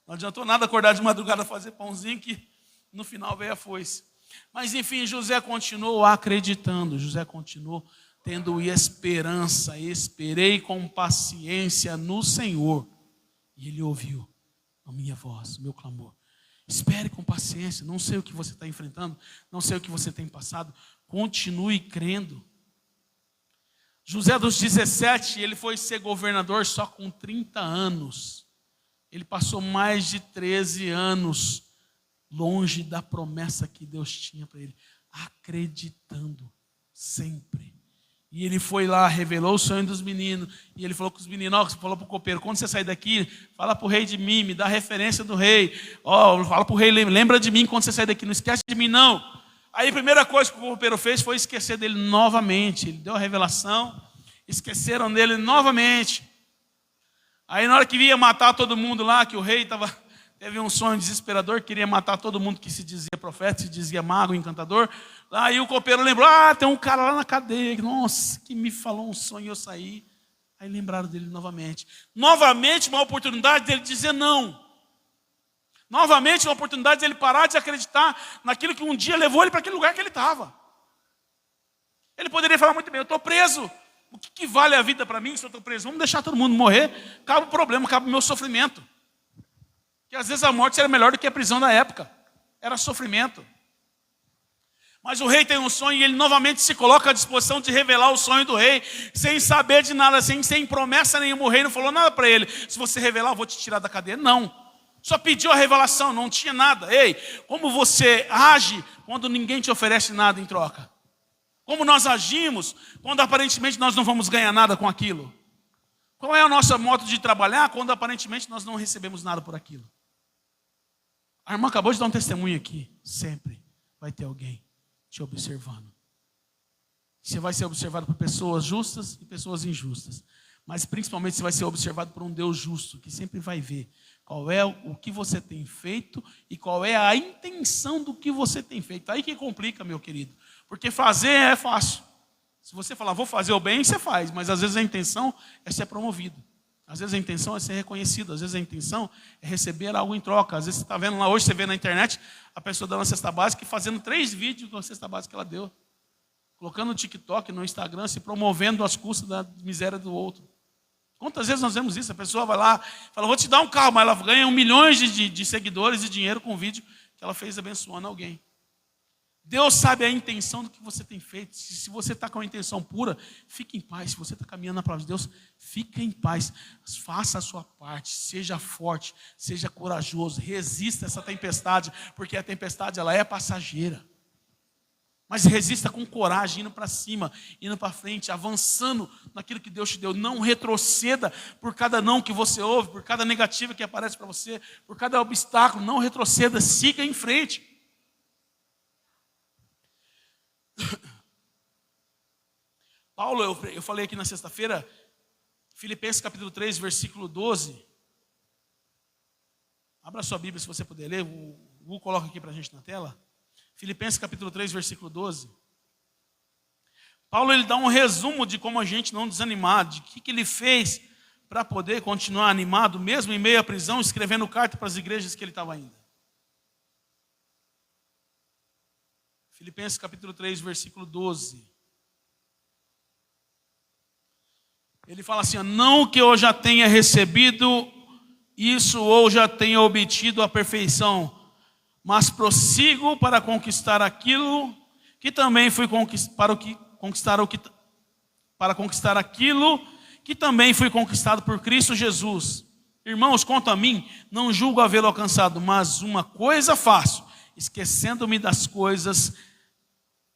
Não adiantou nada acordar de madrugada fazer pãozinho que no final veio a foice. Mas enfim, José continuou acreditando, José continuou tendo esperança. Esperei com paciência no Senhor. E Ele ouviu a minha voz, o meu clamor. Espere com paciência, não sei o que você está enfrentando, não sei o que você tem passado. Continue crendo. José dos 17, ele foi ser governador só com 30 anos. Ele passou mais de 13 anos longe da promessa que Deus tinha para ele, acreditando sempre. E ele foi lá, revelou o sonho dos meninos, e ele falou com os meninos, falou para o copeiro, quando você sair daqui, fala para o rei de mim, me dá referência do rei, fala para o rei, lembra de mim quando você sair daqui, não esquece de mim não. Aí a primeira coisa que o copeiro fez foi esquecer dele novamente. Ele deu a revelação, esqueceram dele novamente. Aí na hora que ia matar todo mundo lá, que o rei teve um sonho desesperador, queria matar todo mundo que se dizia profeta, se dizia mago, encantador. Aí o copeiro lembrou, tem um cara lá na cadeia, nossa, que me falou um sonho e eu saí. Aí lembraram dele novamente. Novamente uma oportunidade dele dizer não. Novamente uma oportunidade dele parar de acreditar naquilo que um dia levou ele para aquele lugar que ele estava. Ele poderia falar muito bem, eu estou preso. O que vale a vida para mim se eu estou preso? Vamos deixar todo mundo morrer, acaba o problema, acaba o meu sofrimento. Que às vezes a morte era melhor do que a prisão da época. Era sofrimento. Mas o rei tem um sonho e ele novamente se coloca à disposição de revelar o sonho do rei, sem saber de nada, sem promessa nenhuma. O rei não falou nada para ele. Se você revelar, eu vou te tirar da cadeia. Não. Só pediu a revelação, não tinha nada. Ei, como você age quando ninguém te oferece nada em troca? Como nós agimos quando aparentemente nós não vamos ganhar nada com aquilo? Qual é o nosso modo de trabalhar quando aparentemente nós não recebemos nada por aquilo? A irmã acabou de dar um testemunho aqui. Sempre vai ter alguém te observando. Você vai ser observado por pessoas justas e pessoas injustas. Mas principalmente você vai ser observado por um Deus justo, que sempre vai ver qual é o que você tem feito e qual é a intenção do que você tem feito. Aí que complica, meu querido. Porque fazer é fácil. Se você falar, vou fazer o bem, você faz. Mas às vezes a intenção é ser promovido. Às vezes a intenção é ser reconhecido. Às vezes a intenção é receber algo em troca. Às vezes você está vendo lá, hoje você vê na internet, a pessoa dando a cesta básica e fazendo 3 vídeos com a cesta básica que ela deu. Colocando no TikTok, no Instagram, se promovendo às custas da miséria do outro. Quantas vezes nós vemos isso? A pessoa vai lá, fala, vou te dar um carro, mas ela ganha 1 milhão de seguidores e dinheiro com o vídeo que ela fez abençoando alguém. Deus sabe a intenção do que você tem feito. Se você está com a intenção pura, fique em paz. Se você está caminhando na palavra de Deus, fique em paz. Faça a sua parte, seja forte, seja corajoso, resista essa tempestade, porque a tempestade ela é passageira. Mas resista com coragem, indo para cima, indo para frente, avançando naquilo que Deus te deu. Não retroceda por cada não que você ouve, por cada negativa que aparece para você, por cada obstáculo. Não retroceda, siga em frente. Paulo, eu falei aqui na sexta-feira, Filipenses capítulo 3, versículo 12. Abra sua Bíblia se você puder ler, o Hugo coloca aqui para a gente na tela. Filipenses capítulo 3, versículo 12. Paulo ele dá um resumo de como a gente não desanimar, de que ele fez para poder continuar animado, mesmo em meio à prisão, escrevendo carta para as igrejas que ele estava indo. Filipenses capítulo 3, versículo 12. Ele fala assim, não que eu já tenha recebido isso ou já tenha obtido a perfeição, mas prossigo para conquistar aquilo que também fui para conquistar aquilo que também foi conquistado por Cristo Jesus. Irmãos, quanto a mim, não julgo havê-lo alcançado, mas uma coisa faço, esquecendo-me das coisas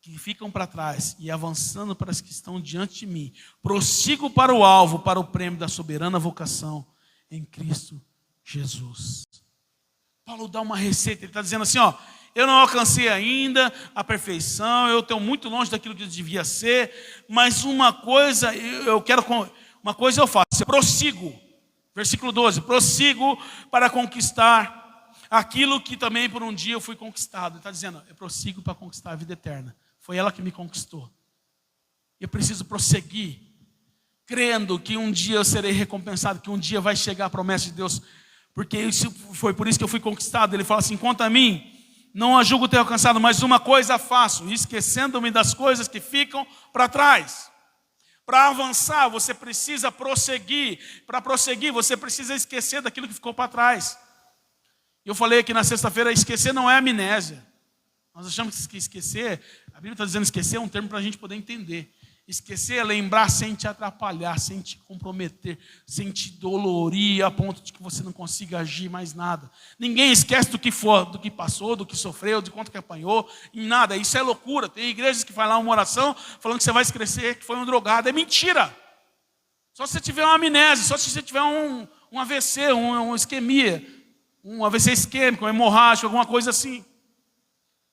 que ficam para trás e avançando para as que estão diante de mim, prossigo para o alvo, para o prêmio da soberana vocação em Cristo Jesus. Paulo dá uma receita, ele está dizendo assim, ó, eu não alcancei ainda a perfeição, eu estou muito longe daquilo que eu devia ser, mas uma coisa eu faço, eu prossigo, versículo 12, prossigo para conquistar aquilo que também por um dia eu fui conquistado. Ele está dizendo, eu prossigo para conquistar a vida eterna. Foi ela que me conquistou. Eu preciso prosseguir, crendo que um dia eu serei recompensado, que um dia vai chegar a promessa de Deus, porque isso foi por isso que eu fui conquistado. Ele fala assim, quanto a mim, não a julgo ter alcançado, mas uma coisa faço, esquecendo-me das coisas que ficam para trás. Para avançar, você precisa prosseguir. Para prosseguir, você precisa esquecer daquilo que ficou para trás. Eu falei aqui na sexta-feira, esquecer não é amnésia. Nós achamos que esquecer, a Bíblia está dizendo esquecer é um termo para a gente poder entender. Esquecer é lembrar sem te atrapalhar, sem te comprometer, sem te dolorir a ponto de que você não consiga agir mais nada. Ninguém esquece do que for, do que passou, do que sofreu, de quanto que apanhou, em nada. Isso é loucura. Tem igrejas que fazem lá uma oração falando que você vai esquecer que foi um drogado. É mentira. Só se você tiver uma amnésia, só se você tiver um AVC, uma isquemia, um AVC isquêmico, um hemorrágico, alguma coisa assim.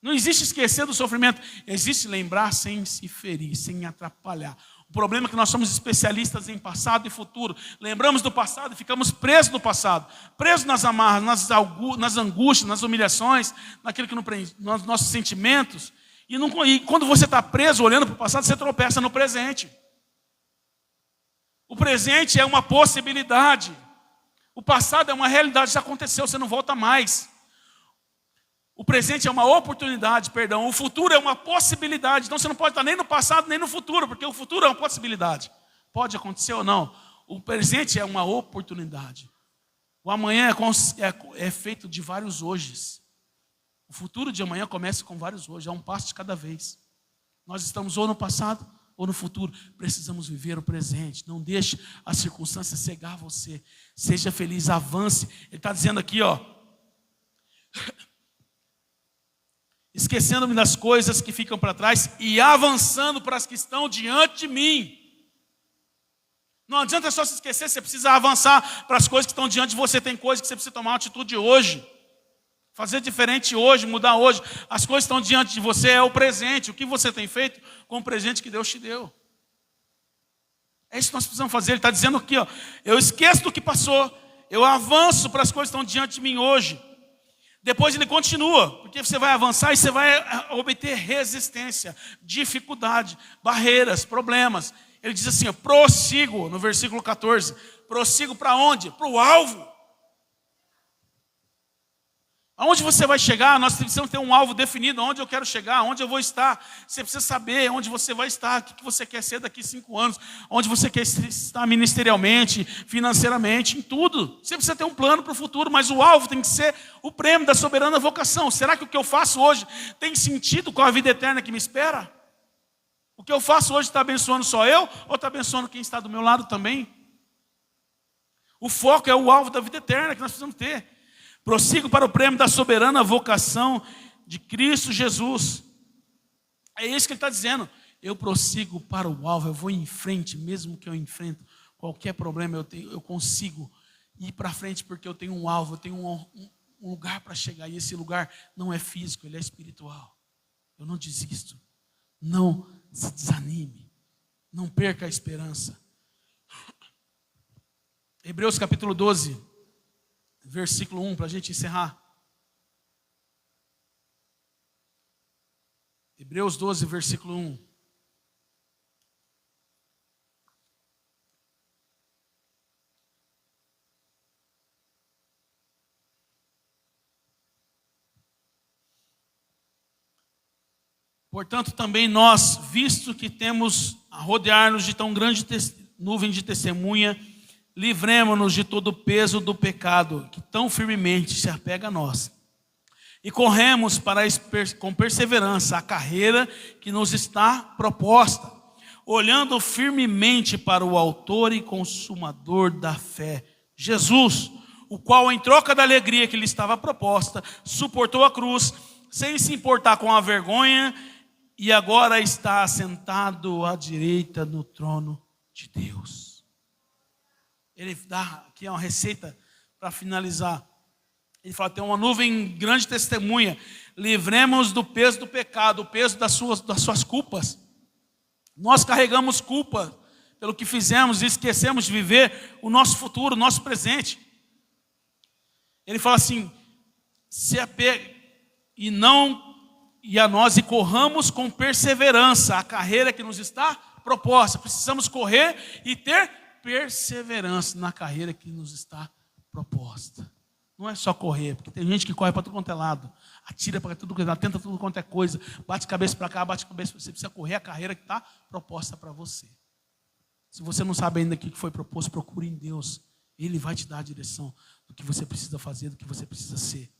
Não existe esquecer do sofrimento, existe lembrar sem se ferir, sem atrapalhar. O problema é que nós somos especialistas em passado e futuro. Lembramos do passado e ficamos presos no passado, presos nas amarras, nas angústias, nas humilhações, naquilo que nos nossos sentimentos. E quando você está preso olhando para o passado, você tropeça no presente. O presente é uma possibilidade. O passado é uma realidade, já aconteceu, você não volta mais. O presente é uma oportunidade, perdão. O futuro é uma possibilidade. Então você não pode estar nem no passado, nem no futuro, porque o futuro é uma possibilidade. Pode acontecer ou não. O presente é uma oportunidade. O amanhã é feito de vários hojes. O futuro de amanhã começa com vários hojes. É um passo de cada vez. Nós estamos ou no passado ou no futuro. Precisamos viver o presente. Não deixe as circunstâncias cegar você. Seja feliz, avance. Ele está dizendo aqui, ó. Esquecendo-me das coisas que ficam para trás e avançando para as que estão diante de mim. Não adianta só se esquecer, você precisa avançar para as coisas que estão diante de você. Tem coisas que você precisa tomar uma atitude hoje. Fazer diferente hoje, mudar hoje. As coisas que estão diante de você é o presente. O que você tem feito com o presente que Deus te deu. É isso que nós precisamos fazer. Ele está dizendo aqui, ó, eu esqueço do que passou eu avanço para as coisas que estão diante de mim hoje. Depois ele continua, porque você vai avançar e você vai obter resistência, dificuldade, barreiras, problemas. Ele diz assim, prossigo, no versículo 14. Prossigo para onde? Para o alvo. Aonde você vai chegar? Nós precisamos ter um alvo definido, aonde eu quero chegar, aonde eu vou estar. Você precisa saber onde você vai estar, o que você quer ser daqui a 5 anos, onde você quer estar ministerialmente, financeiramente, em tudo. Você precisa ter um plano para o futuro, mas o alvo tem que ser o prêmio da soberana vocação. Será que o que eu faço hoje tem sentido com a vida eterna que me espera? O que eu faço hoje está abençoando só eu, ou está abençoando quem está do meu lado também? O foco é o alvo da vida eterna que nós precisamos ter. Prossigo para o prêmio da soberana vocação de Cristo Jesus. É isso que ele está dizendo. Eu prossigo para o alvo, eu vou em frente, mesmo que eu enfrento qualquer problema, eu consigo ir para frente porque eu tenho um alvo, eu tenho um lugar para chegar. E esse lugar não é físico, ele é espiritual. Eu não desisto. Não se desanime. Não perca a esperança. Hebreus capítulo 12. Versículo 1, para a gente encerrar. Hebreus 12, versículo 1. Portanto, também nós, visto que temos a rodear-nos de tão grande nuvem de testemunha, livremo-nos de todo o peso do pecado que tão firmemente se apega a nós. E corremos com perseverança a carreira que nos está proposta, olhando firmemente para o autor e consumador da fé, Jesus, o qual, em troca da alegria que lhe estava proposta, suportou a cruz, sem se importar com a vergonha, e agora está assentado à direita no trono de Deus. Ele dá aqui uma receita para finalizar. Ele fala, tem uma nuvem grande testemunha. Livremos do peso do pecado, o peso das suas culpas. Nós carregamos culpa pelo que fizemos e esquecemos de viver o nosso futuro, o nosso presente. Ele fala assim, se apegue e a nós e corramos com perseverança a carreira que nos está proposta. Precisamos correr e ter perseverança na carreira que nos está proposta. Não é só correr, porque tem gente que corre para tudo quanto é lado, atira para tudo quanto é lado, tenta tudo quanto é coisa, bate cabeça para cá, bate cabeça para você. Precisa correr a carreira que está proposta para você. Se você não sabe ainda o que foi proposto, procure em Deus. Ele vai te dar a direção do que você precisa fazer, do que você precisa ser.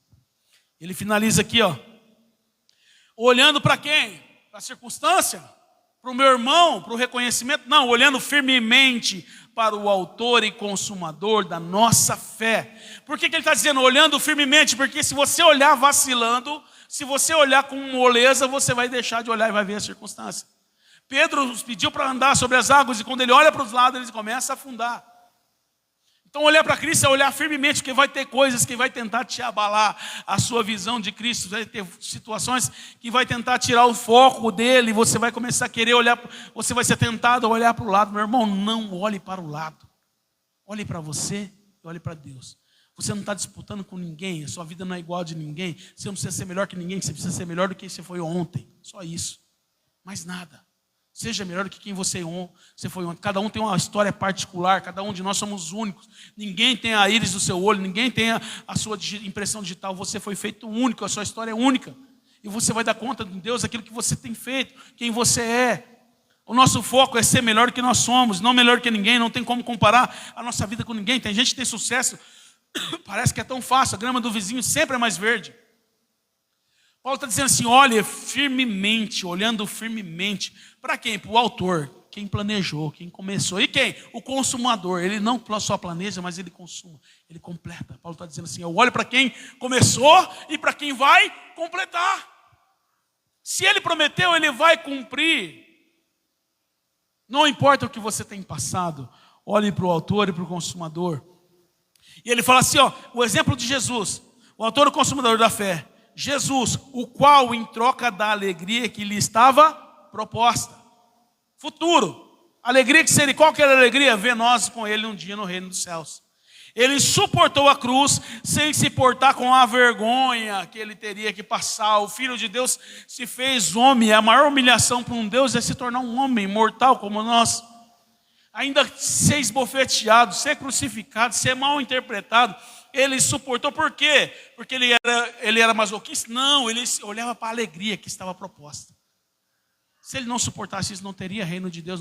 Ele finaliza aqui, olhando para quem? Para a circunstância? Para o meu irmão? Para o reconhecimento? Não, olhando firmemente para o autor e consumador da nossa fé. Por que ele está dizendo olhando firmemente? Porque se você olhar vacilando, se você olhar com moleza, você vai deixar de olhar e vai ver a circunstância. Pedro nos pediu para andar sobre as águas e quando ele olha para os lados, ele começa a afundar. Então olhar para Cristo é olhar firmemente, porque vai ter coisas que vai tentar te abalar a sua visão de Cristo, vai ter situações que vai tentar tirar o foco dele, você vai começar a querer olhar, você vai ser tentado a olhar para o lado. Meu irmão, não olhe para o lado, olhe para você e olhe para Deus. Você não está disputando com ninguém, a sua vida não é igual a de ninguém, você não precisa ser melhor que ninguém, você precisa ser melhor do que você foi ontem, só isso, mais nada. Seja melhor do que quem você foi ontem. Cada um tem uma história particular, cada um de nós somos únicos. Ninguém tem a íris do seu olho, ninguém tem a sua impressão digital. Você foi feito único, a sua história é única. E você vai dar conta de Deus daquilo que você tem feito, quem você é. O nosso foco é ser melhor do que nós somos, não melhor que ninguém, não tem como comparar a nossa vida com ninguém. Tem gente que tem sucesso, parece que é tão fácil, a grama do vizinho sempre é mais verde. Paulo está dizendo assim, olhe firmemente, olhando firmemente. Para quem? Para o autor, quem planejou, quem começou. E quem? O consumador. Ele não só planeja, mas ele consuma, ele completa. Paulo está dizendo assim, eu olho para quem começou e para quem vai completar. Se ele prometeu, ele vai cumprir. Não importa o que você tem passado, olhe para o autor e para o consumador. E ele fala assim, o exemplo de Jesus, o autor e o consumador da fé. Jesus, o qual em troca da alegria que lhe estava proposta. Futuro. Alegria que seria, qual que era a alegria? Ver nós com ele um dia no reino dos céus. Ele suportou a cruz sem se portar com a vergonha que ele teria que passar. O Filho de Deus se fez homem. A maior humilhação para um Deus é se tornar um homem mortal como nós. Ainda ser esbofeteado, ser crucificado, ser mal interpretado. Ele suportou. Por quê? Porque ele era masoquista? Não, ele olhava para a alegria que estava proposta. Se ele não suportasse isso, não teria reino de Deus,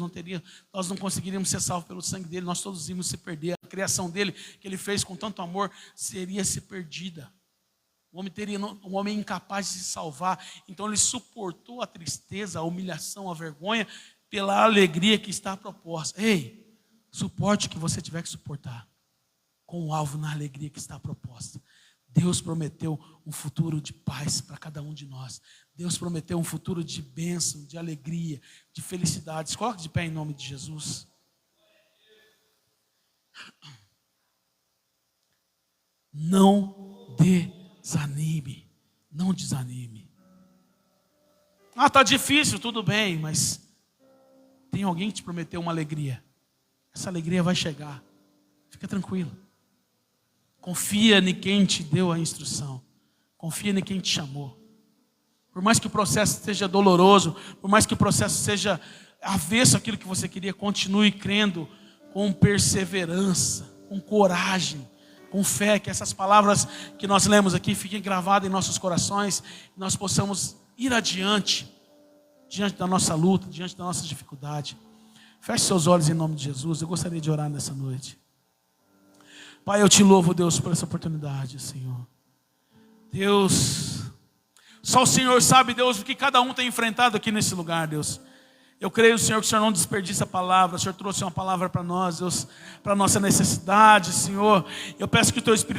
nós não conseguiríamos ser salvos pelo sangue dele, nós todos íamos se perder. A criação dele, que ele fez com tanto amor, seria se perdida. Um homem incapaz de se salvar. Então ele suportou a tristeza, a humilhação, a vergonha, pela alegria que está proposta. Ei, suporte o que você tiver que suportar, com o alvo na alegria que está proposta. Deus prometeu um futuro de paz para cada um de nós. Deus prometeu um futuro de bênção, de alegria, de felicidade. Coloque de pé em nome de Jesus. Não desanime. Não desanime. Está difícil, tudo bem, mas tem alguém que te prometeu uma alegria. Essa alegria vai chegar. Fica tranquilo. Confia em quem te deu a instrução. Confia em quem te chamou. Por mais que o processo seja doloroso, por mais que o processo seja avesso àquilo que você queria, continue crendo com perseverança, com coragem, com fé, que essas palavras que nós lemos aqui fiquem gravadas em nossos corações, e nós possamos ir adiante, diante da nossa luta, diante da nossa dificuldade. Feche seus olhos em nome de Jesus. Eu gostaria de orar nessa noite. Pai, eu te louvo, Deus, por essa oportunidade, Senhor. Deus, só o Senhor sabe, Deus, o que cada um tem enfrentado aqui nesse lugar, Deus. Eu creio, Senhor, que o Senhor não desperdiça a palavra. O Senhor trouxe uma palavra para nós, Deus, para a nossa necessidade, Senhor. Eu peço que o Teu Espírito